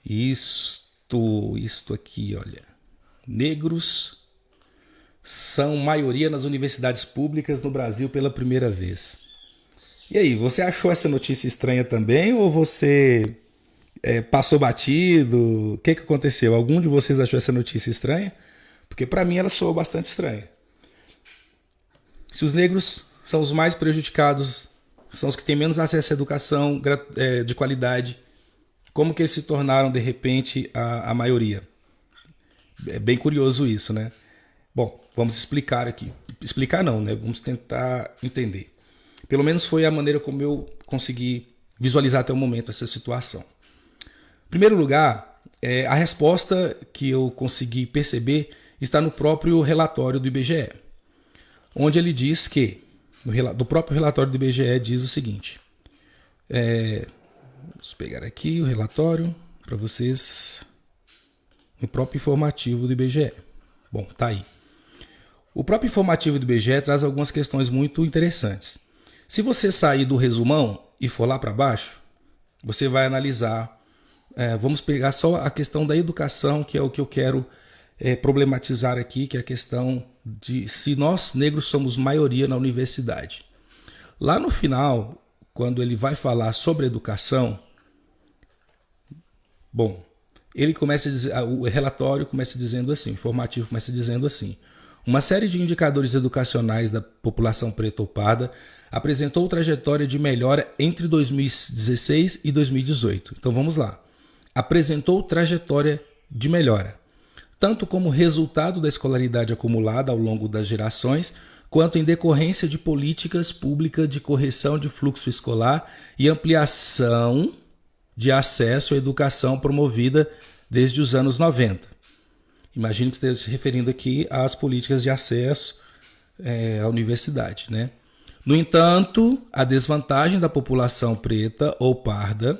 Isto aqui, olha. Negros são maioria nas universidades públicas no Brasil pela primeira vez. E aí, você achou essa notícia estranha também ou você passou batido? O que aconteceu? Algum de vocês achou essa notícia estranha? Porque para mim ela soou bastante estranha. Se os negros são os mais prejudicados, são os que têm menos acesso à educação de qualidade, como que eles se tornaram de repente a maioria? É bem curioso isso, né? Bom, vamos explicar aqui. Explicar não, né? Vamos tentar entender. Pelo menos foi a maneira como eu consegui visualizar até o momento essa situação. Em primeiro lugar, a resposta que eu consegui perceber está no próprio relatório do IBGE, onde ele diz que, do próprio relatório do IBGE diz o seguinte, vamos pegar aqui o relatório para vocês, o próprio informativo do IBGE. Bom, tá aí. O próprio informativo do IBGE traz algumas questões muito interessantes. Se você sair do resumão e for lá para baixo, você vai analisar, vamos pegar só a questão da educação, que é o que eu quero problematizar aqui, que é a questão de se nós negros somos maioria na universidade. Lá no final, quando ele vai falar sobre educação, bom, ele começa a dizer, o relatório começa dizendo assim, o informativo começa dizendo assim: uma série de indicadores educacionais da população preta ou parda apresentou trajetória de melhora entre 2016 e 2018. Então vamos lá. Apresentou trajetória de melhora, tanto como resultado da escolaridade acumulada ao longo das gerações, quanto em decorrência de políticas públicas de correção de fluxo escolar e ampliação de acesso à educação promovida desde os anos 90. Imagino que esteja se referindo aqui às políticas de acesso à universidade, né? No entanto, a desvantagem da população preta ou parda,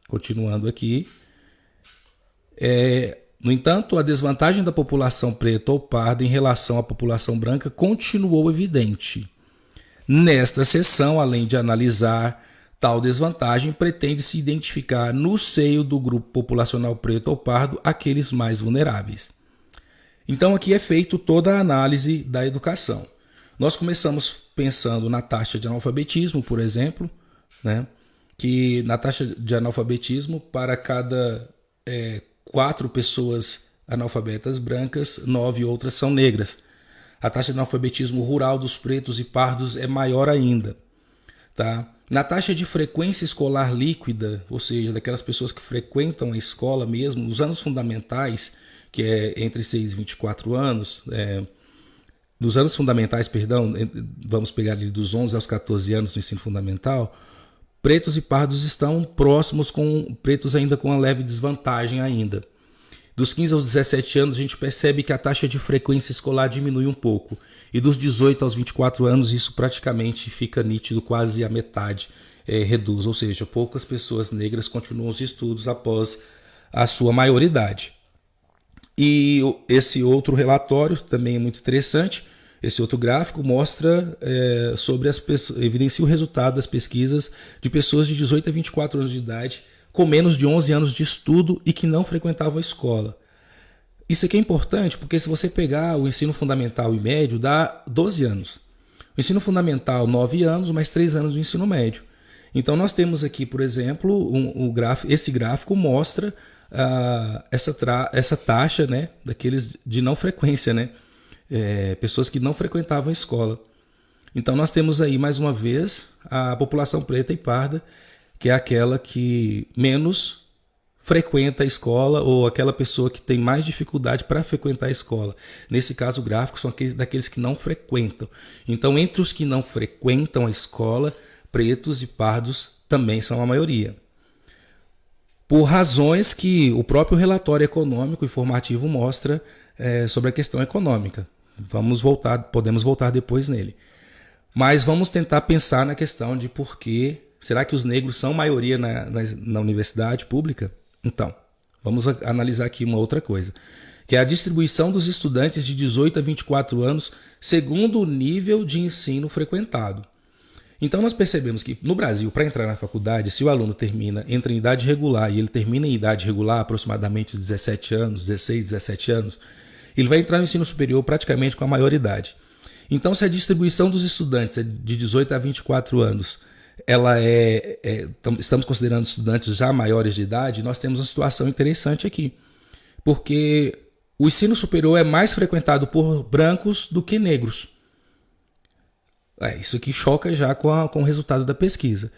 continuando aqui, no entanto, a desvantagem da população preta ou parda em relação à população branca continuou evidente. Nesta seção, além de analisar tal desvantagem, pretende-se identificar no seio do grupo populacional preto ou pardo aqueles mais vulneráveis. Então aqui é feito toda a análise da educação. Nós começamos pensando na taxa de analfabetismo, por exemplo, né? Que na taxa de analfabetismo, para cada 4 pessoas analfabetas brancas, 9 outras são negras. A taxa de analfabetismo rural dos pretos e pardos é maior ainda. Tá? Na taxa de frequência escolar líquida, ou seja, daquelas pessoas que frequentam a escola mesmo, nos anos fundamentais, que é entre 6 e 24 anos, nos anos fundamentais, vamos pegar ali dos 11 aos 14 anos do ensino fundamental, pretos e pardos estão próximos, com pretos ainda com uma leve desvantagem ainda. Dos 15 aos 17 anos, a gente percebe que a taxa de frequência escolar diminui um pouco. E dos 18 aos 24 anos, isso praticamente fica nítido, quase a metade reduz. Ou seja, poucas pessoas negras continuam os estudos após a sua maioridade. E esse outro relatório também é muito interessante. Esse outro gráfico mostra sobre as pessoas, evidencia o resultado das pesquisas de pessoas de 18 a 24 anos de idade com menos de 11 anos de estudo e que não frequentavam a escola. Isso aqui é importante porque se você pegar o ensino fundamental e médio, dá 12 anos. O ensino fundamental, 9 anos, mais 3 anos do ensino médio. Então nós temos aqui, por exemplo, esse gráfico mostra essa taxa, né, daqueles de não frequência, né? Pessoas que não frequentavam a escola. Então nós temos aí mais uma vez a população preta e parda, que é aquela que menos frequenta a escola ou aquela pessoa que tem mais dificuldade para frequentar a escola. Nesse caso, o gráfico são daqueles que não frequentam. Então, entre os que não frequentam a escola, pretos e pardos também são a maioria. Por razões que o próprio relatório econômico informativo mostra sobre a questão econômica. Podemos voltar depois nele. Mas vamos tentar pensar na questão de por que será que os negros são maioria na universidade pública? Então, vamos analisar aqui uma outra coisa, que é a distribuição dos estudantes de 18 a 24 anos segundo o nível de ensino frequentado. Então nós percebemos que no Brasil, para entrar na faculdade, se o aluno entra em idade regular e ele termina em idade regular, aproximadamente 17 anos, 16, 17 anos, ele vai entrar no ensino superior praticamente com a maioridade. Então, se a distribuição dos estudantes é de 18 a 24 anos, estamos considerando estudantes já maiores de idade, nós temos uma situação interessante aqui. Porque o ensino superior é mais frequentado por brancos do que negros. Isso aqui choca já com o resultado da pesquisa.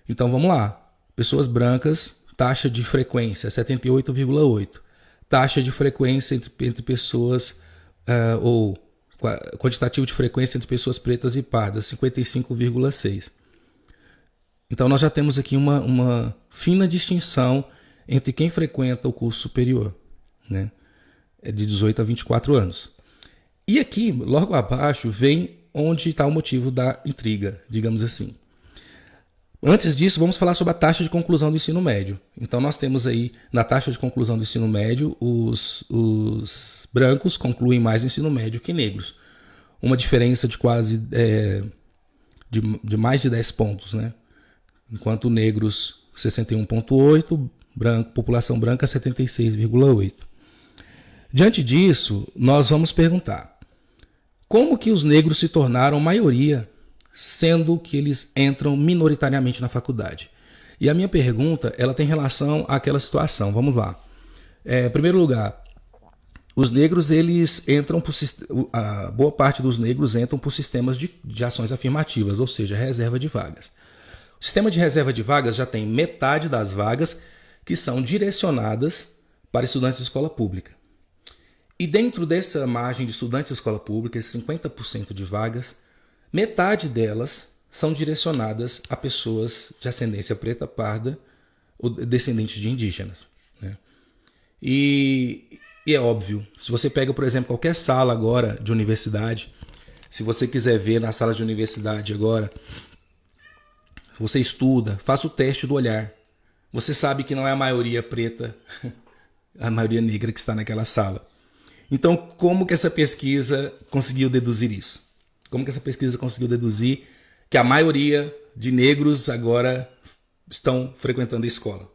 Então vamos lá. Pessoas brancas, taxa de frequência 78,8. Taxa de frequência entre pessoas, ou quantitativo de frequência entre pessoas pretas e pardas, 55,6. Então nós já temos aqui uma fina distinção entre quem frequenta o curso superior, né? É de 18 a 24 anos. E aqui, logo abaixo, vem onde está o motivo da intriga, digamos assim. Antes disso, vamos falar sobre a taxa de conclusão do ensino médio. Então nós temos aí, na taxa de conclusão do ensino médio, os brancos concluem mais o ensino médio que negros. Uma diferença de quase de mais de 10 pontos, né? Enquanto negros 61,8, população branca 76,8. Diante disso, nós vamos perguntar: como que os negros se tornaram maioria, sendo que eles entram minoritariamente na faculdade? E a minha pergunta, ela tem relação àquela situação. Vamos lá. Em primeiro lugar, os negros, eles entram a boa parte dos negros entram por sistemas de ações afirmativas, ou seja, reserva de vagas. O sistema de reserva de vagas já tem metade das vagas que são direcionadas para estudantes de escola pública. E dentro dessa margem de estudantes de escola pública, esses 50% de vagas, metade delas são direcionadas a pessoas de ascendência preta, parda ou descendentes de indígenas, né? E é óbvio, se você pega, por exemplo, qualquer sala agora de universidade, se você quiser ver na sala de universidade agora, você estuda, faça o teste do olhar. Você sabe que não é a maioria preta, a maioria negra que está naquela sala. Então, como que essa pesquisa conseguiu deduzir isso? Como que essa pesquisa conseguiu deduzir que a maioria de negros agora estão frequentando a escola?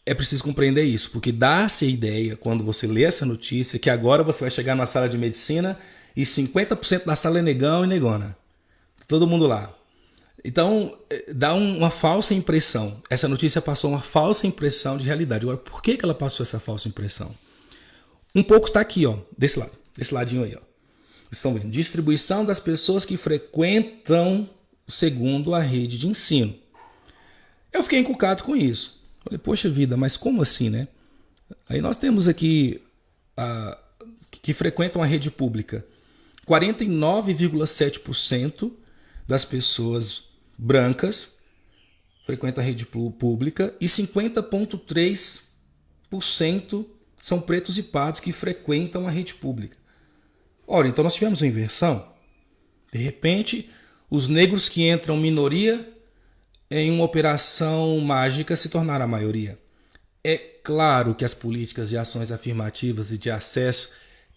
É preciso compreender isso, porque dá-se a ideia, quando você lê essa notícia, que agora você vai chegar na sala de medicina e 50% da sala é negão e negona. Todo mundo lá. Então, dá uma falsa impressão. Essa notícia passou uma falsa impressão de realidade. Agora, por que ela passou essa falsa impressão? Um pouco está aqui, ó, desse lado, desse ladinho aí, ó. Vocês estão vendo? Distribuição das pessoas que frequentam segundo a rede de ensino. Eu fiquei encucado com isso. Falei, poxa vida, mas como assim, né? Aí nós temos aqui que frequentam a rede pública. 49,7% das pessoas brancas frequentam a rede pública e 50,3% são pretos e pardos que frequentam a rede pública. Ora, então nós tivemos uma inversão. De repente, os negros que entram minoria em uma operação mágica se tornaram a maioria. É claro que as políticas de ações afirmativas e de acesso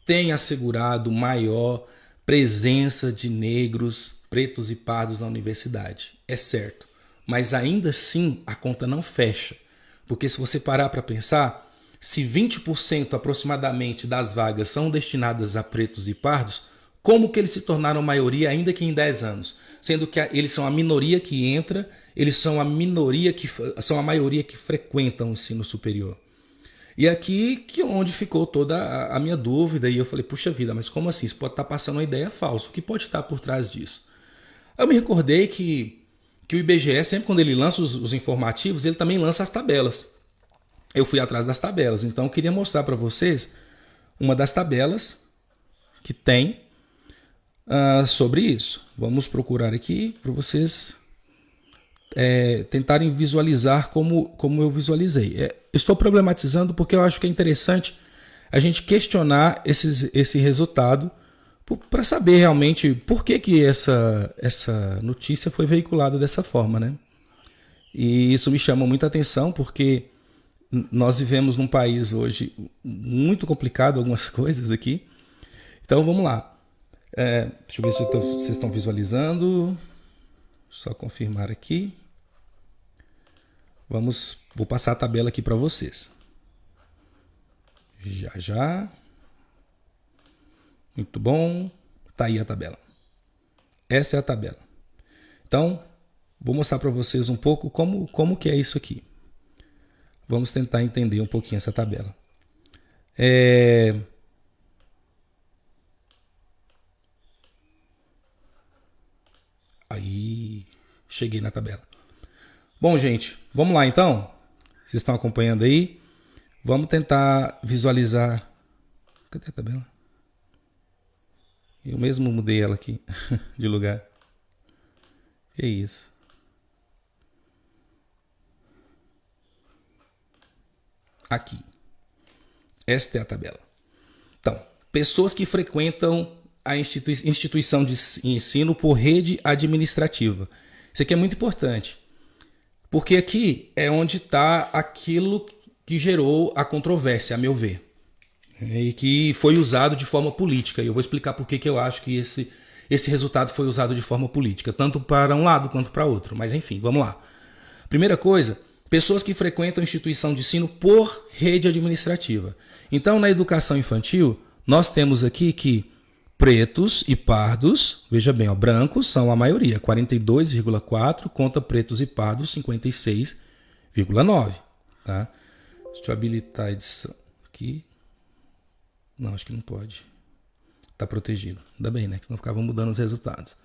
têm assegurado maior presença de negros, pretos e pardos na universidade. É certo. Mas ainda assim a conta não fecha. Porque se você parar para pensar, se 20% aproximadamente das vagas são destinadas a pretos e pardos, como que eles se tornaram maioria ainda que em 10 anos? Sendo que eles são a minoria que entra, eles são a maioria que frequentam o ensino superior. E aqui que onde ficou toda a minha dúvida, e eu falei, puxa vida, mas como assim? Isso pode estar passando uma ideia falsa. O que pode estar por trás disso? Eu me recordei que o IBGE, sempre quando ele lança os informativos, ele também lança as tabelas. Eu fui atrás das tabelas, então eu queria mostrar para vocês uma das tabelas que tem sobre isso. Vamos procurar aqui para vocês tentarem visualizar como eu visualizei. Estou problematizando porque eu acho que é interessante a gente questionar esse resultado para saber realmente por que essa notícia foi veiculada dessa forma, né? E isso me chama muita atenção porque nós vivemos num país hoje muito complicado, algumas coisas aqui. Então vamos lá. Deixa eu ver se vocês estão visualizando. Só confirmar aqui. Vou passar a tabela aqui para vocês. Já. Muito bom. Tá aí a tabela. Essa é a tabela. Então, vou mostrar para vocês um pouco como que é isso aqui. Vamos tentar entender um pouquinho essa tabela. Aí, cheguei na tabela. Bom, gente, vamos lá então? Vocês estão acompanhando aí? Vamos tentar visualizar. Cadê a tabela? Eu mesmo mudei ela aqui de lugar. Que isso? Aqui. Esta é a tabela. Então, pessoas que frequentam a instituição de ensino por rede administrativa. Isso aqui é muito importante. Porque aqui é onde está aquilo que gerou a controvérsia, a meu ver. E que foi usado de forma política. E eu vou explicar por que eu acho que esse resultado foi usado de forma política, tanto para um lado quanto para outro. Mas enfim, vamos lá. Primeira coisa, pessoas que frequentam instituição de ensino por rede administrativa. Então, na educação infantil, nós temos aqui que pretos e pardos, veja bem, brancos são a maioria, 42,4%, contra pretos e pardos, 56,9%. Tá? Deixa eu habilitar a edição aqui. Não, acho que não pode. Está protegido. Ainda bem, né? Que senão ficavam mudando os resultados.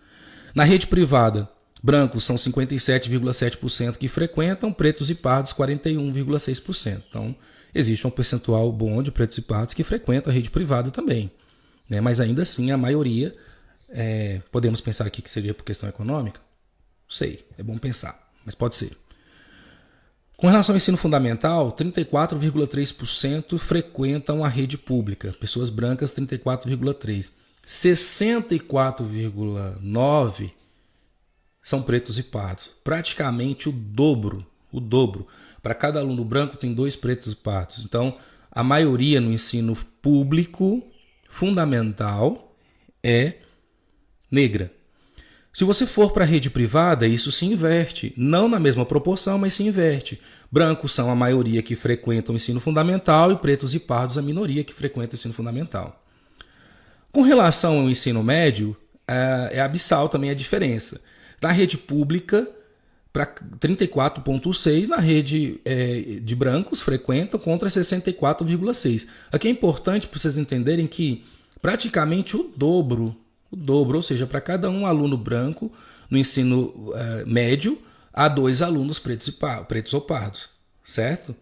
Na rede privada, brancos são 57,7% que frequentam, pretos e pardos 41,6%. Então, existe um percentual bom de pretos e pardos que frequentam a rede privada também. Né? Mas ainda assim, a maioria, podemos pensar aqui que seria por questão econômica? Não sei, é bom pensar, mas pode ser. Com relação ao ensino fundamental, 34,3% frequentam a rede pública. Pessoas brancas, 34,3%. 64,9% são pretos e pardos. Praticamente o dobro. Para cada aluno branco tem 2 pretos e pardos. Então, a maioria no ensino público fundamental é negra. Se você for para a rede privada, isso se inverte. Não na mesma proporção, mas se inverte. Brancos são a maioria que frequentam o ensino fundamental e pretos e pardos a minoria que frequenta o ensino fundamental. Com relação ao ensino médio, é abissal também a diferença. Na rede pública, para 34,6%, na rede de brancos frequentam contra 64,6%. Aqui é importante para vocês entenderem que praticamente o dobro, ou seja, para cada um aluno branco no ensino médio, há 2 alunos pretos ou pardos, certo?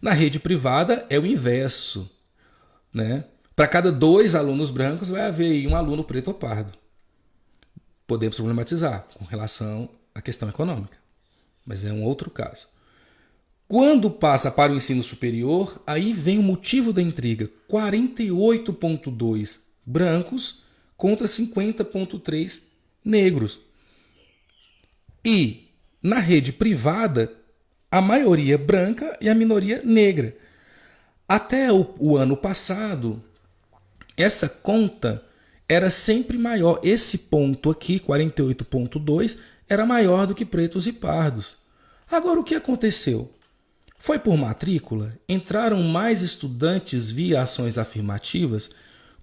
Na rede privada é o inverso, né? Para cada 2 alunos brancos vai haver aí um aluno preto ou pardo. Podemos problematizar com relação à questão econômica, mas é um outro caso. Quando passa para o ensino superior, aí vem o motivo da intriga. 48,2 brancos contra 50,3 negros. E na rede privada, a maioria branca e a minoria negra. Até o ano passado, essa conta era sempre maior. Esse ponto aqui, 48,2, era maior do que pretos e pardos. Agora, o que aconteceu? Foi por matrícula? Entraram mais estudantes via ações afirmativas?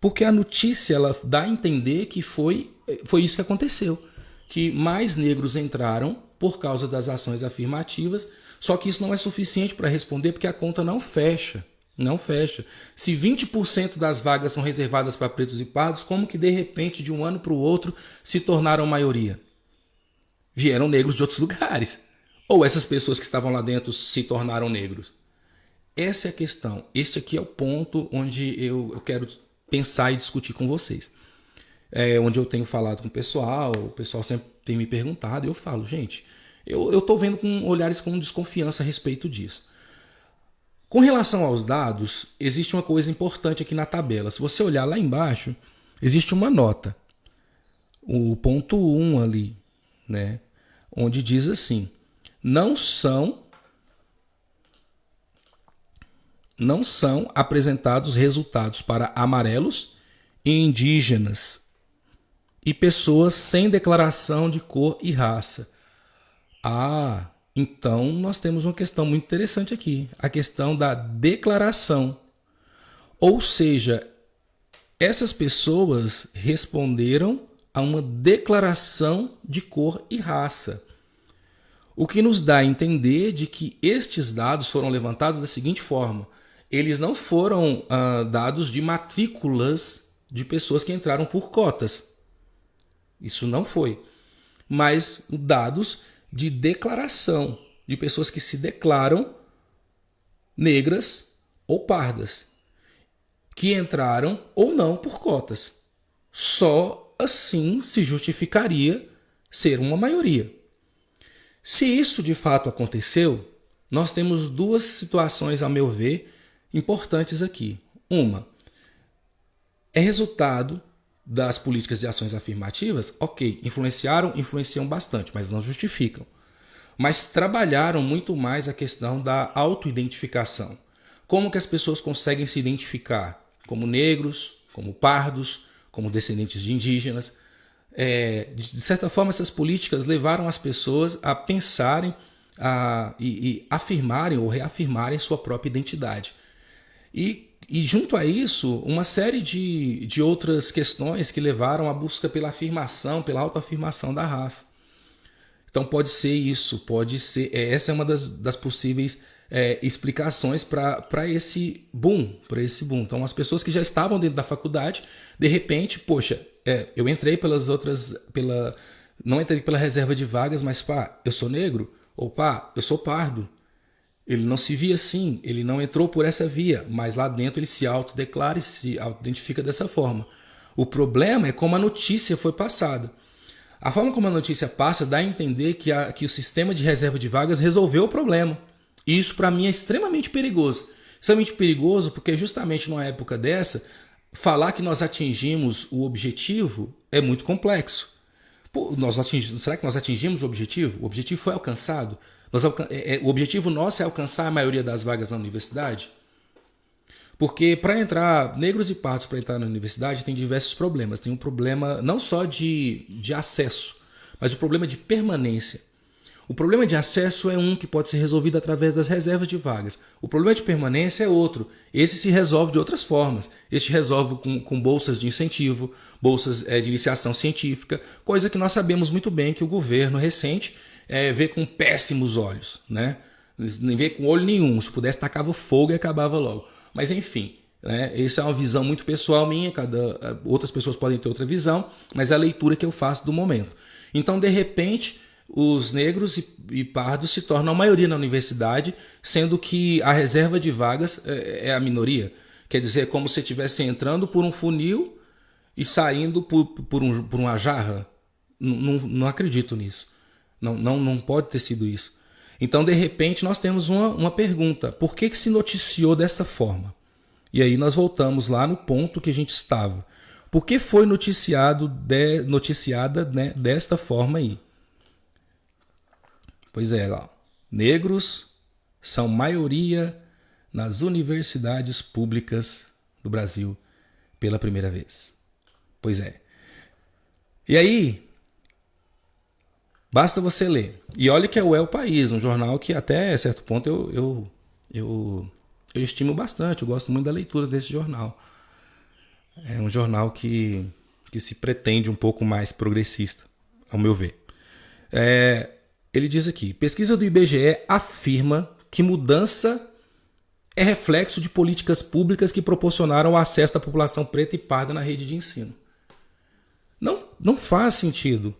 Porque a notícia ela dá a entender que foi isso que aconteceu. Que mais negros entraram por causa das ações afirmativas, só que isso não é suficiente para responder porque a conta não fecha. Não fecha. Se 20% das vagas são reservadas para pretos e pardos, como que de repente, de um ano para o outro, se tornaram maioria? Vieram negros de outros lugares. Ou essas pessoas que estavam lá dentro se tornaram negros? Essa é a questão. Este aqui é o ponto onde eu quero pensar e discutir com vocês. Onde eu tenho falado com o pessoal sempre tem me perguntado, e eu falo, gente, eu estou vendo com olhares com desconfiança a respeito disso. Com relação aos dados, existe uma coisa importante aqui na tabela. Se você olhar lá embaixo, existe uma nota. O ponto 1 ali, né? Onde diz assim, não são apresentados resultados para amarelos e indígenas. e pessoas sem declaração de cor e raça. Então nós temos uma questão muito interessante aqui, a questão da declaração. Ou seja, essas pessoas responderam a uma declaração de cor e raça. O que nos dá a entender de que estes dados foram levantados da seguinte forma: eles não foram dados de matrículas de pessoas que entraram por cotas. Isso não foi. Mas dados de declaração de pessoas que se declaram negras ou pardas, que entraram ou não por cotas. Só assim se justificaria ser uma maioria. Se isso de fato aconteceu, nós temos duas situações, a meu ver, importantes aqui. Uma, é resultado das políticas de ações afirmativas, ok, influenciam bastante, mas não justificam. Mas trabalharam muito mais a questão da autoidentificação. Como que as pessoas conseguem se identificar como negros, como pardos, como descendentes de indígenas. De certa forma, essas políticas levaram as pessoas a pensarem e afirmarem ou reafirmarem sua própria identidade. E junto a isso, uma série de outras questões que levaram à busca pela afirmação, pela autoafirmação da raça. Então pode ser isso, pode ser. Essa é uma das possíveis explicações para esse boom, Então as pessoas que já estavam dentro da faculdade, de repente, poxa, eu entrei não entrei pela reserva de vagas, mas eu sou negro, ou eu sou pardo. Ele não se via assim, ele não entrou por essa via, mas lá dentro ele se autodeclara e se autoidentifica dessa forma. O problema é como a notícia foi passada. A forma como a notícia passa dá a entender que o sistema de reserva de vagas resolveu o problema. E isso para mim é extremamente perigoso. Extremamente perigoso porque justamente numa época dessa, falar que nós atingimos o objetivo é muito complexo. Será que nós atingimos o objetivo? O objetivo foi alcançado? O objetivo nosso é alcançar a maioria das vagas na universidade? Porque para entrar, negros e pardos para entrar na universidade tem diversos problemas. Tem um problema não só de acesso, mas o problema de permanência. O problema de acesso é um que pode ser resolvido através das reservas de vagas. O problema de permanência é outro. Esse se resolve de outras formas. Este resolve com bolsas de incentivo, bolsas de iniciação científica, coisa que nós sabemos muito bem que o governo recente vê com péssimos olhos, né? Nem vê com olho nenhum. Se pudesse, tacava fogo e acabava logo. Mas enfim, essa é uma visão muito pessoal minha, outras pessoas podem ter outra visão, mas é a leitura que eu faço do momento. Então, de repente, os negros e pardos se tornam a maioria na universidade, sendo que a reserva de vagas é a minoria. Quer dizer, é como se estivesse entrando por um funil e saindo por uma jarra. Não acredito nisso. Não pode ter sido isso. Então, de repente, nós temos uma pergunta. Por que se noticiou dessa forma? E aí nós voltamos lá no ponto que a gente estava. Por que foi noticiada desta forma aí? Pois é, lá. Negros são maioria nas universidades públicas do Brasil pela primeira vez. Pois é. E aí, basta você ler. E olha que é o País, um jornal que até certo ponto eu estimo bastante. Eu gosto muito da leitura desse jornal. É um jornal que se pretende um pouco mais progressista, ao meu ver. Ele diz aqui, pesquisa do IBGE afirma que mudança é reflexo de políticas públicas que proporcionaram o acesso da população preta e parda na rede de ensino. Não faz sentido.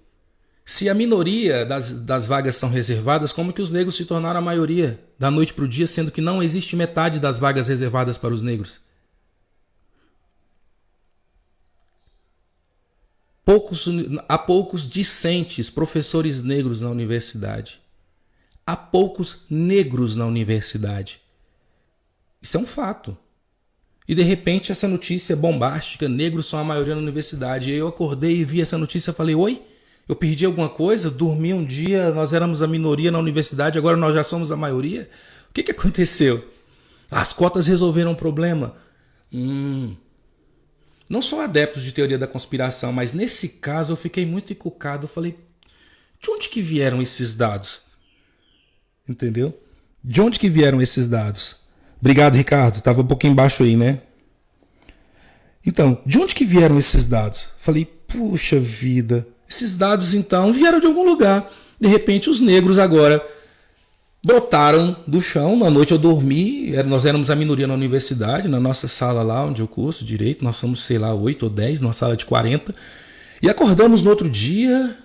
Se a minoria das vagas são reservadas, como que os negros se tornaram a maioria da noite para o dia, sendo que não existe metade das vagas reservadas para os negros? Há poucos discentes professores negros na universidade. Há poucos negros na universidade. Isso é um fato. E de repente essa notícia bombástica, negros são a maioria na universidade. E eu acordei e vi essa notícia e falei, oi? Eu perdi alguma coisa? Dormi um dia, nós éramos a minoria na universidade, agora nós já somos a maioria? O que aconteceu? As cotas resolveram o problema? não sou adepto de teoria da conspiração, mas nesse caso eu fiquei muito encucado. Eu falei, de onde que vieram esses dados? Entendeu? De onde que vieram esses dados? Obrigado, Ricardo. Tava um pouquinho embaixo aí, né? Então, de onde que vieram esses dados? Falei, puxa vida. Esses dados, então, vieram de algum lugar. De repente, os negros agora brotaram do chão. Na noite eu dormi. Nós éramos a minoria na universidade, na nossa sala lá onde eu curso direito. Nós somos, sei lá, 8 ou 10, numa sala de 40. E acordamos no outro dia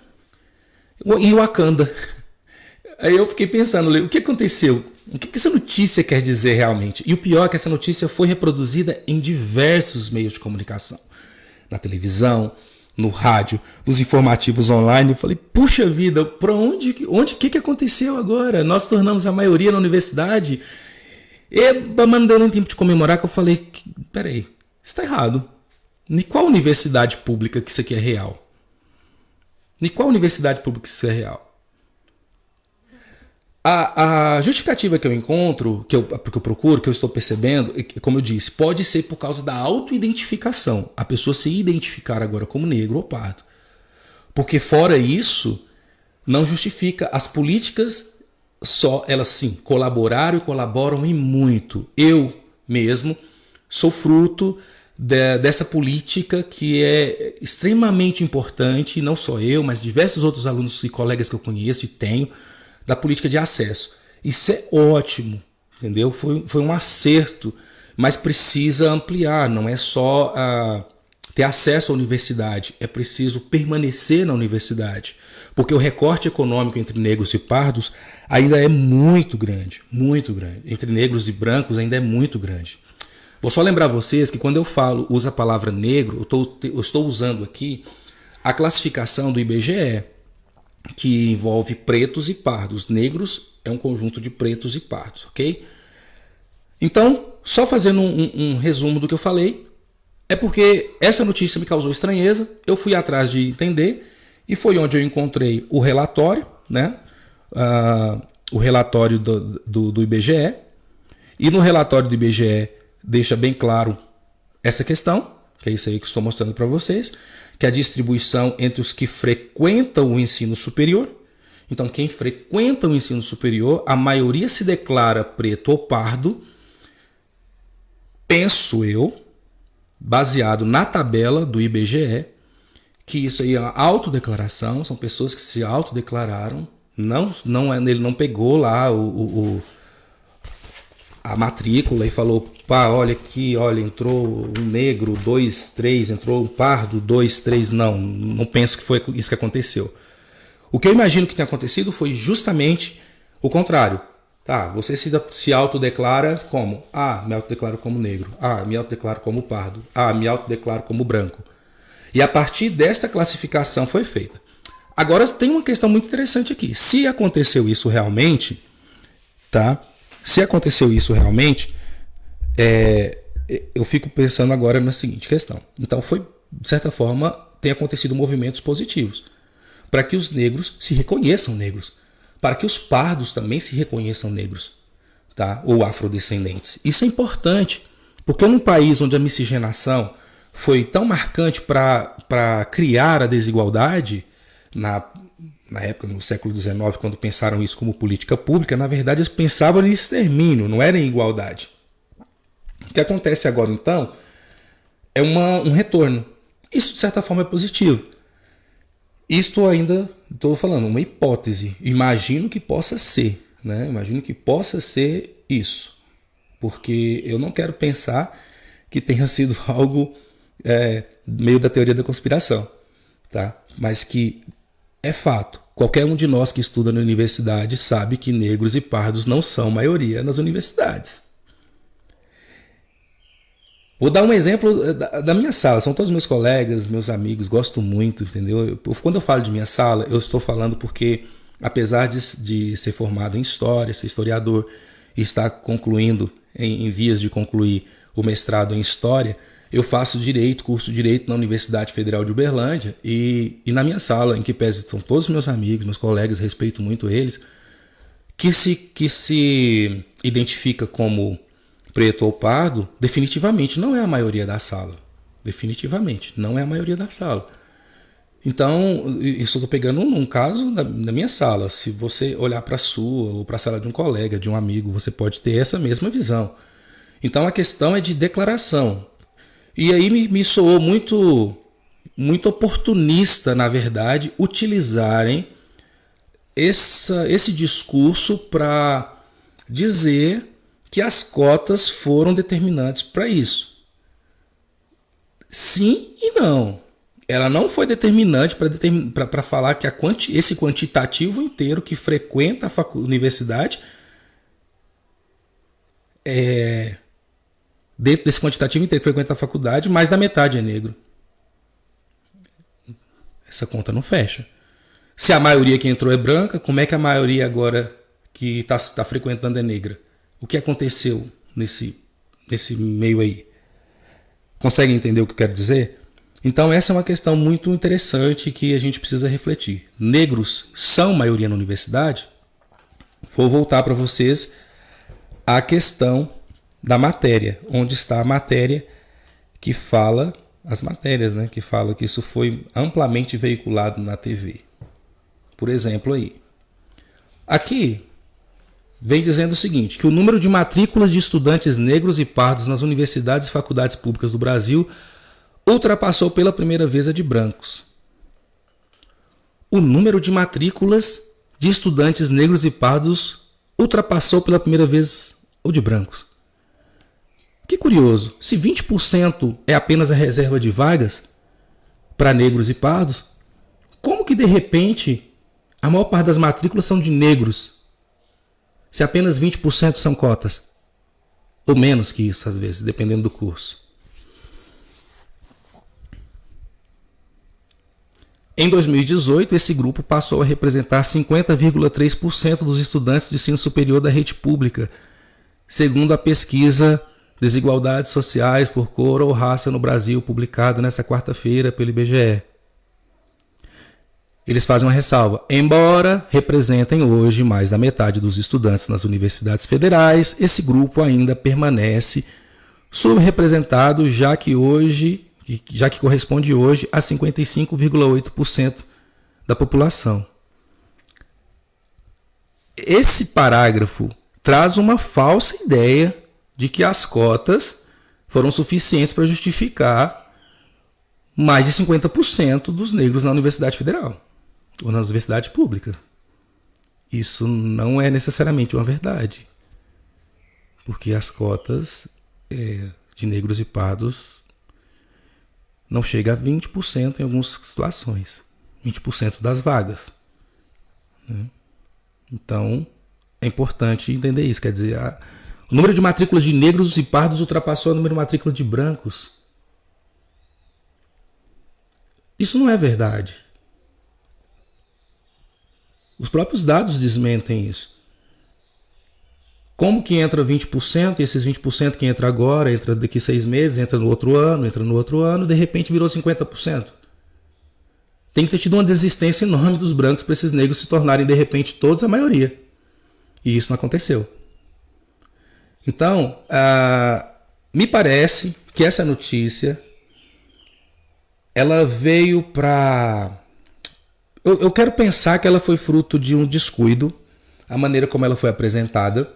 em Wakanda. Aí eu fiquei pensando, o que aconteceu? O que essa notícia quer dizer realmente? E o pior é que essa notícia foi reproduzida em diversos meios de comunicação. Na televisão, no rádio, nos informativos online. Eu falei, puxa vida, para onde que aconteceu agora? Nós tornamos a maioria na universidade. Eba, mas não deu nem tempo de comemorar, que eu falei, peraí, isso está errado. Em qual universidade pública que isso aqui é real? Em qual universidade pública que isso é real? A justificativa que eu encontro, que eu procuro, que eu estou percebendo, como eu disse, pode ser por causa da autoidentificação. A pessoa se identificar agora como negro ou pardo. Porque fora isso, não justifica. As políticas só, elas sim, colaboraram e colaboram e muito. Eu mesmo sou fruto dessa política que é extremamente importante, não só eu, mas diversos outros alunos e colegas que eu conheço e tenho, da política de acesso. Isso é ótimo, entendeu? Foi um acerto, mas precisa ampliar, não é só ter acesso à universidade, é preciso permanecer na universidade, porque o recorte econômico entre negros e pardos ainda é muito grande, entre negros e brancos ainda é muito grande. Vou só lembrar vocês que quando eu uso a palavra negro, eu estou usando aqui a classificação do IBGE, que envolve pretos e pardos. Negros é um conjunto de pretos e pardos, ok? Então, só fazendo um resumo do que eu falei, é porque essa notícia me causou estranheza, eu fui atrás de entender, e foi onde eu encontrei o relatório, né? O relatório do IBGE, e no relatório do IBGE deixa bem claro essa questão, que é isso aí que estou mostrando para vocês, que é a distribuição entre os que frequentam o ensino superior. Então, quem frequenta o ensino superior, a maioria se declara preto ou pardo, penso eu, baseado na tabela do IBGE, que isso aí é uma autodeclaração, são pessoas que se autodeclararam, ele não pegou lá a matrícula e falou, pá, olha aqui, olha, entrou um negro, 2, 3, entrou um pardo, 2, 3, não penso que foi isso que aconteceu. O que eu imagino que tenha acontecido foi justamente o contrário. Tá, você se autodeclara como? Me autodeclaro como negro. Me autodeclaro como pardo. Me autodeclaro como branco. E a partir desta classificação foi feita. Agora tem uma questão muito interessante aqui. Se aconteceu isso realmente, tá? Se aconteceu isso realmente, eu fico pensando agora na seguinte questão. Então foi, de certa forma, tem acontecido movimentos positivos para que os negros se reconheçam negros, para que os pardos também se reconheçam negros, tá? Ou afrodescendentes. Isso é importante, porque num país onde a miscigenação foi tão marcante para criar a desigualdade, na época, no século XIX, quando pensaram isso como política pública, na verdade eles pensavam em extermínio, não era em igualdade. O que acontece agora, então, é um retorno. Isso, de certa forma, é positivo. Isto ainda, estou falando, uma hipótese. Imagino que possa ser, né? Imagino que possa ser isso. Porque eu não quero pensar que tenha sido algo meio da teoria da conspiração, tá? Mas que é fato. Qualquer um de nós que estuda na universidade sabe que negros e pardos não são maioria nas universidades. Vou dar um exemplo da minha sala. São todos meus colegas, meus amigos, gosto muito, entendeu? Quando eu falo de minha sala, eu estou falando porque, apesar de ser formado em História, ser historiador, e estar concluindo, em vias de concluir o mestrado em História, eu faço Direito, curso Direito na Universidade Federal de Uberlândia, e na minha sala, em que pese são todos meus amigos, meus colegas, respeito muito eles, que se identifica como preto ou pardo, definitivamente não é a maioria da sala. Definitivamente. Não é a maioria da sala. Então, isso eu estou pegando um caso da minha sala. Se você olhar para a sua ou para a sala de um colega, de um amigo, você pode ter essa mesma visão. Então, a questão é de declaração. E aí me soou muito oportunista, na verdade, utilizarem esse discurso para dizer que as cotas foram determinantes para isso. Sim e não. Ela não foi determinante para falar que esse quantitativo inteiro que frequenta a universidade, dentro desse quantitativo inteiro que frequenta a faculdade, mais da metade é negro. Essa conta não fecha. Se a maioria que entrou é branca, como é que a maioria agora que está frequentando é negra? O que aconteceu nesse meio aí? Consegue entender o que eu quero dizer? Então essa é uma questão muito interessante que a gente precisa refletir. Negros são maioria na universidade? Vou voltar para vocês à questão da matéria. Onde está a matéria que fala, as matérias, né, que fala que isso foi amplamente veiculado na TV. Por exemplo aí. Aqui vem dizendo o seguinte, que o número de matrículas de estudantes negros e pardos nas universidades e faculdades públicas do Brasil ultrapassou pela primeira vez a de brancos. O número de matrículas de estudantes negros e pardos ultrapassou pela primeira vez o de brancos. Que curioso, se 20% é apenas a reserva de vagas para negros e pardos, como que de repente a maior parte das matrículas são de negros, se apenas 20% são cotas? Ou menos que isso, às vezes, dependendo do curso. Em 2018, esse grupo passou a representar 50,3% dos estudantes de ensino superior da rede pública, segundo a pesquisa Desigualdades Sociais por Cor ou Raça no Brasil, publicada nesta quarta-feira pelo IBGE. Eles fazem uma ressalva. Embora representem hoje mais da metade dos estudantes nas universidades federais, esse grupo ainda permanece subrepresentado, já que corresponde hoje a 55,8% da população. Esse parágrafo traz uma falsa ideia de que as cotas foram suficientes para justificar mais de 50% dos negros na Universidade Federal ou na universidade pública. Isso não é necessariamente uma verdade, porque as cotas de negros e pardos não chega a 20% em algumas situações. 20% das vagas. Então, é importante entender isso. Quer dizer, o número de matrículas de negros e pardos ultrapassou o número de matrículas de brancos. Isso não é verdade. Os próprios dados desmentem isso. Como que entra 20%, e esses 20% que entra agora, entra daqui 6 meses, entra no outro ano, de repente virou 50%. Tem que ter tido uma desistência enorme dos brancos para esses negros se tornarem, de repente, todos a maioria. E isso não aconteceu. Então, me parece que essa notícia ela veio para... Eu quero pensar que ela foi fruto de um descuido, a maneira como ela foi apresentada.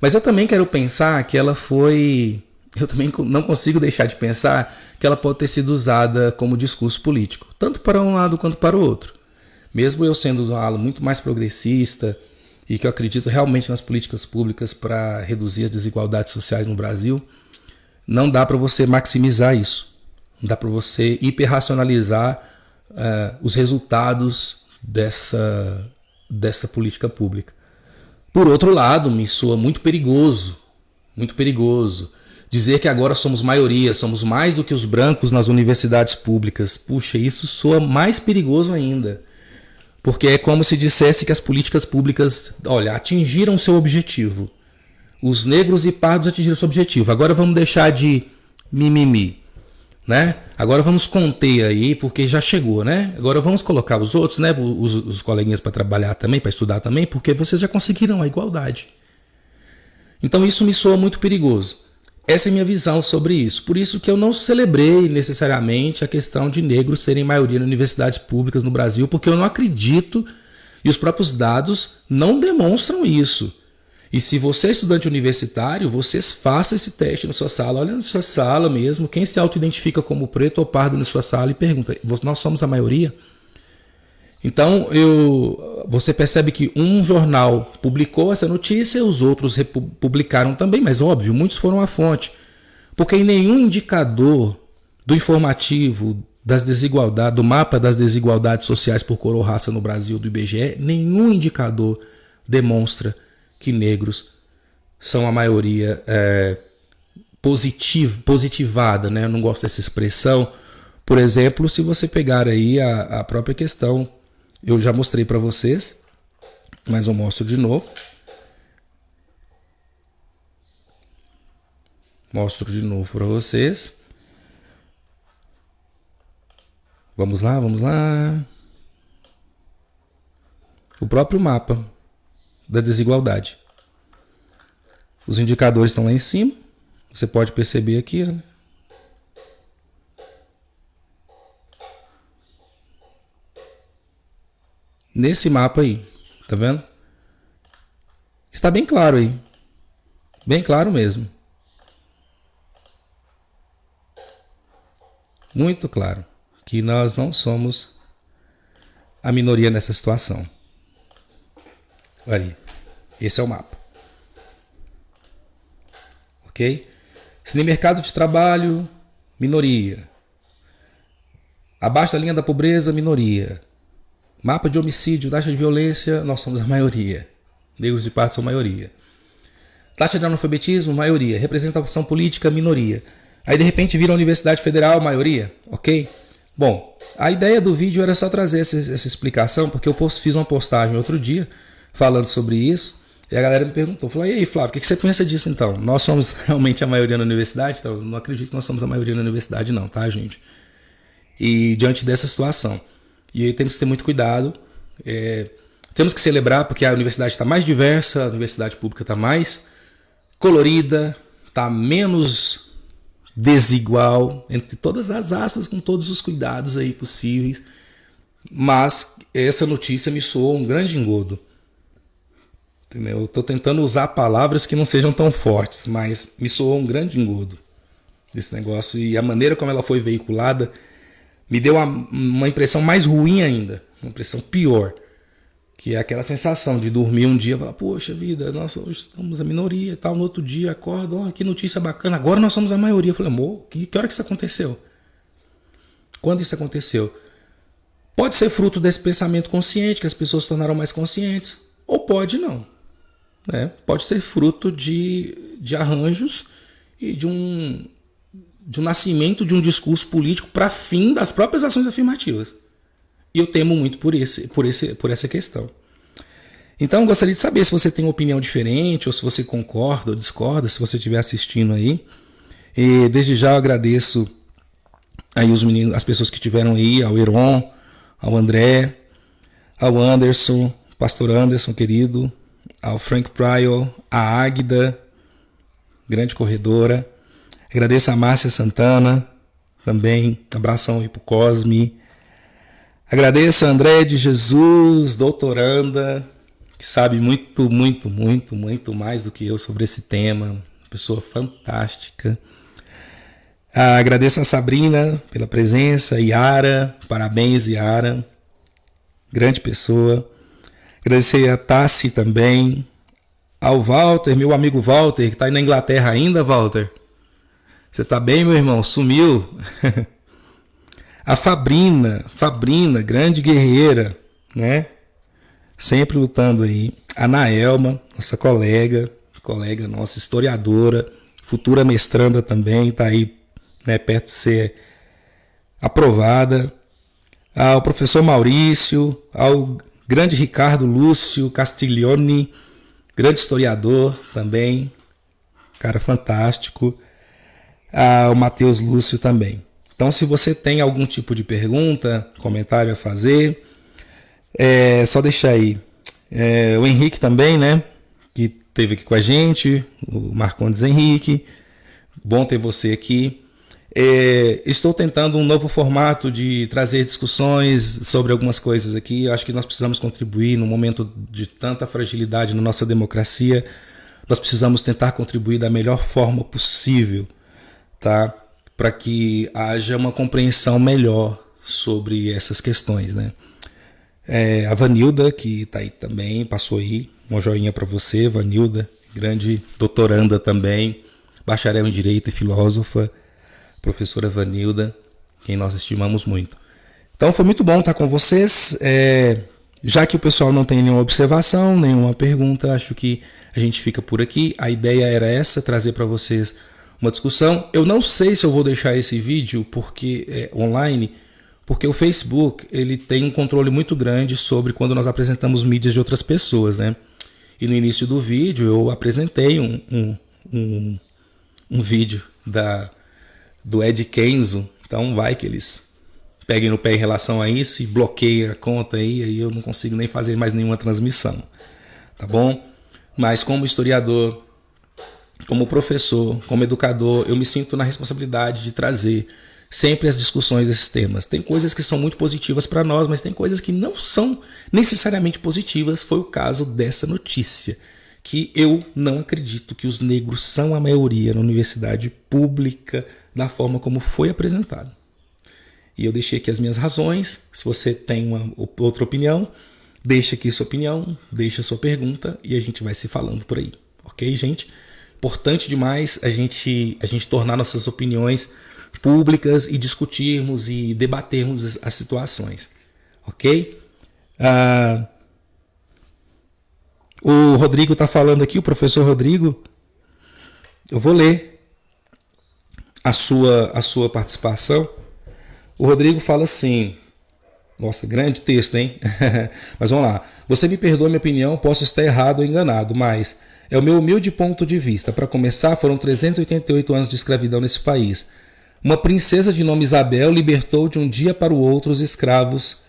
Mas eu também quero pensar que ela foi... Eu também não consigo deixar de pensar que ela pode ter sido usada como discurso político, tanto para um lado quanto para o outro. Mesmo eu sendo um ala muito mais progressista e que eu acredito realmente nas políticas públicas para reduzir as desigualdades sociais no Brasil, não dá para você maximizar isso. Não dá para você hiperracionalizar os resultados dessa política pública. Por outro lado, me soa muito perigoso dizer que agora somos maioria, somos mais do que os brancos nas universidades públicas. Puxa, isso soa mais perigoso ainda. Porque é como se dissesse que as políticas públicas, olha, atingiram seu objetivo. Os negros e pardos atingiram seu objetivo. Agora vamos deixar de mimimi, né? Agora vamos conter aí, porque já chegou, né? Agora vamos colocar os outros, né? Os coleguinhas para trabalhar também, para estudar também, porque vocês já conseguiram a igualdade. Então isso me soa muito perigoso. essa é a minha visão sobre isso. Por isso que eu não celebrei necessariamente a questão de negros serem maioria nas universidades públicas no Brasil, porque eu não acredito e os próprios dados não demonstram isso. E se você é estudante universitário, você faça esse teste na sua sala. Olha na sua sala mesmo, quem se auto-identifica como preto ou pardo na sua sala e pergunta, nós somos a maioria? Então, você percebe que um jornal publicou essa notícia, os outros publicaram também, mas óbvio, muitos foram a fonte. Porque em nenhum indicador do informativo das desigualdades, do mapa das desigualdades sociais por cor ou raça no Brasil, do IBGE, nenhum indicador demonstra que negros são a maioria positivada, né? Eu não gosto dessa expressão. Por exemplo, se você pegar aí a própria questão, eu já mostrei para vocês, mas eu mostro de novo. Mostro de novo para vocês. Vamos lá, vamos lá. O próprio mapa da desigualdade. Os indicadores estão lá em cima. Você pode perceber aqui, né? Nesse mapa aí, tá vendo? Está bem claro aí. Bem claro mesmo. Muito claro que nós não somos a minoria nessa situação. Olha aí. Esse é o mapa. Ok? Se nem mercado de trabalho, minoria. Abaixo da linha da pobreza, minoria. Mapa de homicídio, taxa de violência, nós somos a maioria. Negros e pardos são a maioria. Taxa de analfabetismo, maioria. Representação política, minoria. Aí de repente vira a Universidade Federal, maioria. Ok? Bom, a ideia do vídeo era só trazer essa explicação, porque eu fiz uma postagem outro dia falando sobre isso. E a galera me perguntou, falou, e aí Flávio, o que você pensa disso então? Nós somos realmente a maioria na universidade? Então, eu não acredito que nós somos a maioria na universidade não, tá gente? E diante dessa situação... E aí temos que ter muito cuidado, temos que celebrar porque a universidade está mais diversa, a universidade pública está mais colorida, está menos desigual, entre todas as aspas, com todos os cuidados aí possíveis. Mas essa notícia me soou um grande engodo. Entendeu? Eu estou tentando usar palavras que não sejam tão fortes, mas me soou um grande engodo desse negócio. E a maneira como ela foi veiculada me deu uma impressão mais ruim ainda, uma impressão pior, que é aquela sensação de dormir um dia e falar, poxa vida, nós hoje somos a minoria e tal, no outro dia acordo, oh, que notícia bacana, agora nós somos a maioria. Eu falei, amor, que hora que isso aconteceu? Quando isso aconteceu? Pode ser fruto desse pensamento consciente, que as pessoas se tornaram mais conscientes, ou pode não. Né? Pode ser fruto de arranjos e de um nascimento de um discurso político para fim das próprias ações afirmativas. E eu temo muito por essa questão. Então eu gostaria de saber se você tem uma opinião diferente, ou se você concorda ou discorda, se você estiver assistindo aí. E desde já eu agradeço aí os meninos, as pessoas que estiveram aí, ao Heron, ao André, ao Anderson, pastor Anderson, querido, ao Frank Pryor, à Águida, grande corredora. Agradeço a Márcia Santana, também, abração aí pro Cosme. Agradeço a André de Jesus, doutoranda, que sabe muito, muito, muito, muito mais do que eu sobre esse tema. Pessoa fantástica. Agradeço a Sabrina pela presença, Yara, parabéns Yara, grande pessoa. Agradecer a Tassi também, ao Walter, meu amigo Walter, que está aí na Inglaterra ainda, Walter. Você tá bem, meu irmão? Sumiu? A Fabrina, grande guerreira, né? Sempre lutando aí. A Naelma, nossa colega nossa, historiadora, futura mestranda também, tá aí, né, perto de ser aprovada. Ao professor Maurício, ao grande Ricardo Lúcio Castiglione, grande historiador também, cara fantástico. Ao Matheus Lúcio também. Então, se você tem algum tipo de pergunta, comentário a fazer, é só deixar aí. O Henrique também, né? Que esteve aqui com a gente, o Marcondes Henrique. Bom ter você aqui. Estou tentando um novo formato de trazer discussões sobre algumas coisas aqui. Eu acho que nós precisamos contribuir num momento de tanta fragilidade na nossa democracia. Nós precisamos tentar contribuir da melhor forma possível, tá? Para que haja uma compreensão melhor sobre essas questões, né? A Vanilda, que está aí também, passou aí, um joinha para você, Vanilda, grande doutoranda também, bacharel em Direito e filósofa, professora Vanilda, quem nós estimamos muito. Então foi muito bom estar com vocês. Já que o pessoal não tem nenhuma observação, nenhuma pergunta, acho que a gente fica por aqui. A ideia era essa, trazer para vocês uma discussão. Eu não sei se eu vou deixar esse vídeo online, porque o Facebook ele tem um controle muito grande sobre quando nós apresentamos mídias de outras pessoas, né? E no início do vídeo eu apresentei um vídeo do Ed Kenzo. Então vai que eles peguem no pé em relação a isso e bloqueiem a conta aí eu não consigo nem fazer mais nenhuma transmissão, tá bom? Mas como historiador, como professor, como educador, eu me sinto na responsabilidade de trazer sempre as discussões desses temas. Tem coisas que são muito positivas para nós, mas tem coisas que não são necessariamente positivas. Foi o caso dessa notícia, que eu não acredito que os negros são a maioria na universidade pública da forma como foi apresentado. E eu deixei aqui as minhas razões. Se você tem uma outra opinião, deixa aqui sua opinião, deixa sua pergunta e a gente vai se falando por aí. Ok, gente? Importante demais a gente tornar nossas opiniões públicas e discutirmos e debatermos as situações. Ok? O Rodrigo está falando aqui, o professor Rodrigo. Eu vou ler a sua participação. O Rodrigo fala assim, nossa, grande texto, hein? Mas vamos lá. Você me perdoa minha opinião, posso estar errado ou enganado, mas é o meu humilde ponto de vista. Para começar, foram 388 anos de escravidão nesse país. Uma princesa de nome Isabel libertou de um dia para o outro os escravos,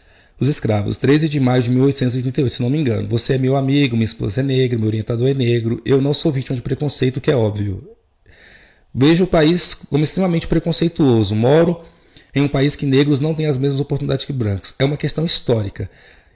13 de maio de 1888, se não me engano. Você é meu amigo, minha esposa é negra, meu orientador é negro. Eu não sou vítima de preconceito, que é óbvio. Vejo o país como extremamente preconceituoso. Moro em um país que negros não têm as mesmas oportunidades que brancos. É uma questão histórica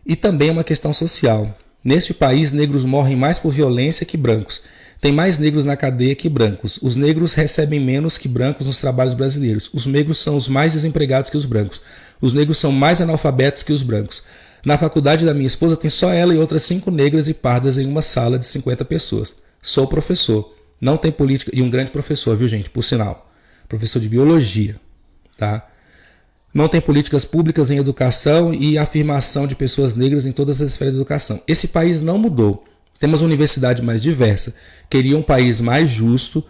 e também é uma questão social. Neste país, negros morrem mais por violência que brancos. Tem mais negros na cadeia que brancos. Os negros recebem menos que brancos nos trabalhos brasileiros. Os negros são os mais desempregados que os brancos. Os negros são mais analfabetos que os brancos. Na faculdade da minha esposa tem só ela e outras 5 negras e pardas em uma sala de 50 pessoas. Sou professor. Não tem política. E um grande professor, viu, gente? Por sinal. Professor de biologia. Tá? Não tem políticas públicas em educação e afirmação de pessoas negras em todas as esferas da educação. Esse país não mudou. Temos uma universidade mais diversa. Queria um país mais justo.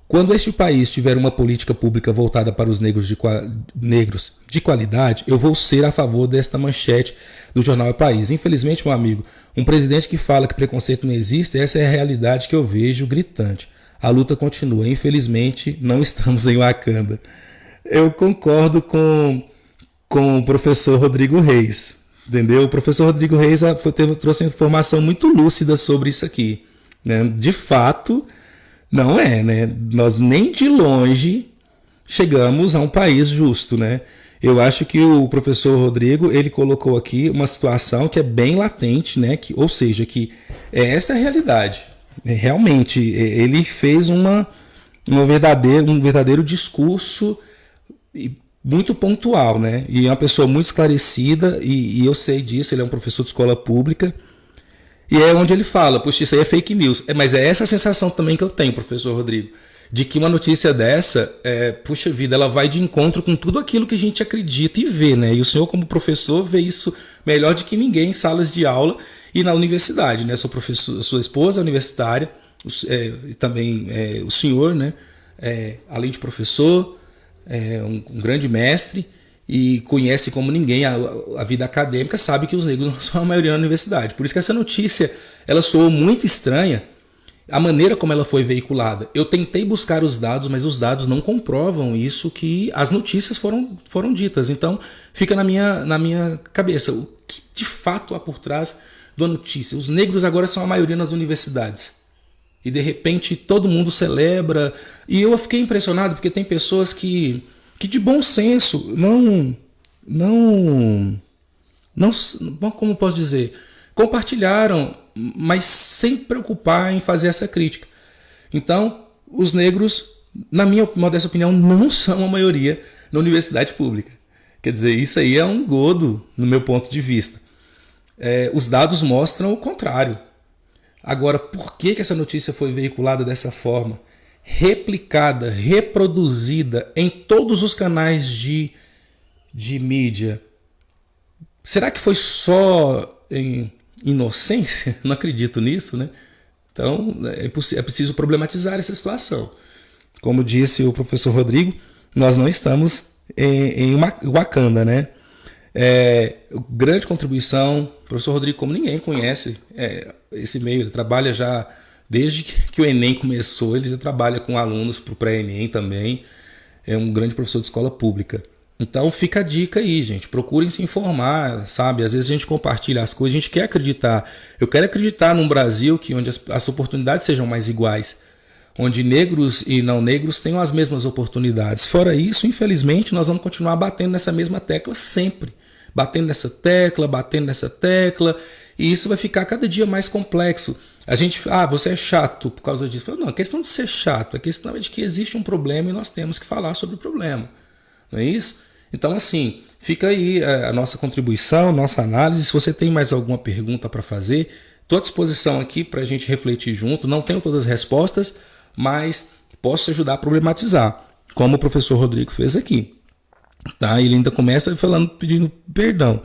Quando este país tiver uma política pública voltada para os negros de qualidade, eu vou ser a favor desta manchete do jornal O País. Infelizmente, meu amigo, um presidente que fala que preconceito não existe, essa é a realidade que eu vejo gritante. A luta continua. Infelizmente, não estamos em Wakanda. Eu concordo com o professor Rodrigo Reis, entendeu? O professor Rodrigo Reis trouxe uma informação muito lúcida sobre isso aqui, né? De fato, não é, né? Nós nem de longe chegamos a um país justo, né? Eu acho que o professor Rodrigo, ele colocou aqui uma situação que é bem latente, né? Ou seja, que esta é a realidade. Realmente, ele fez um verdadeiro discurso muito pontual, né? E é uma pessoa muito esclarecida e eu sei disso, ele é um professor de escola pública e é onde ele fala, puxa, isso aí é fake news. Mas é essa a sensação também que eu tenho, professor Rodrigo, de que uma notícia dessa, puxa vida, ela vai de encontro com tudo aquilo que a gente acredita e vê, né? E o senhor como professor vê isso melhor do que ninguém em salas de aula e na universidade, né? Sua esposa é universitária, e também o senhor, né? Além de professor, um grande mestre e conhece como ninguém a vida acadêmica, sabe que os negros não são a maioria na universidade. Por isso que essa notícia ela soou muito estranha, a maneira como ela foi veiculada. Eu tentei buscar os dados, mas os dados não comprovam isso que as notícias foram ditas. Então fica na minha cabeça o que de fato há por trás da notícia. Os negros agora são a maioria nas universidades. e de repente todo mundo celebra. E eu fiquei impressionado porque tem pessoas que de bom senso como posso dizer, compartilharam, mas sem preocupar em fazer essa crítica. Então, os negros, na minha modesta opinião, não são a maioria na universidade pública. Quer dizer, isso aí é um godo no meu ponto de vista. Os dados mostram o contrário. Agora, por que essa notícia foi veiculada dessa forma? Replicada, reproduzida em todos os canais de mídia. Será que foi só em inocência? Não acredito nisso, né? Então, é preciso problematizar essa situação. Como disse o professor Rodrigo, nós não estamos em Wakanda, né? Grande contribuição. O professor Rodrigo, como ninguém conhece esse meio, ele trabalha já desde que o Enem começou, ele já trabalha com alunos para o pré-Enem também. É um grande professor de escola pública. Então fica a dica aí, gente. Procurem se informar, sabe? Às vezes a gente compartilha as coisas, a gente quer acreditar. Eu quero acreditar num Brasil onde as oportunidades sejam mais iguais, onde negros e não negros tenham as mesmas oportunidades. Fora isso, infelizmente, nós vamos continuar batendo nessa mesma tecla sempre. Batendo nessa tecla, e isso vai ficar cada dia mais complexo. A gente, você é chato por causa disso. Não, a questão de ser chato, a questão é de que existe um problema e nós temos que falar sobre o problema. Não é isso? Então, assim, fica aí a nossa contribuição, nossa análise. Se você tem mais alguma pergunta para fazer, estou à disposição aqui para a gente refletir junto. Não tenho todas as respostas, mas posso te ajudar a problematizar, como o professor Rodrigo fez aqui. Tá? Ele ainda começa pedindo perdão.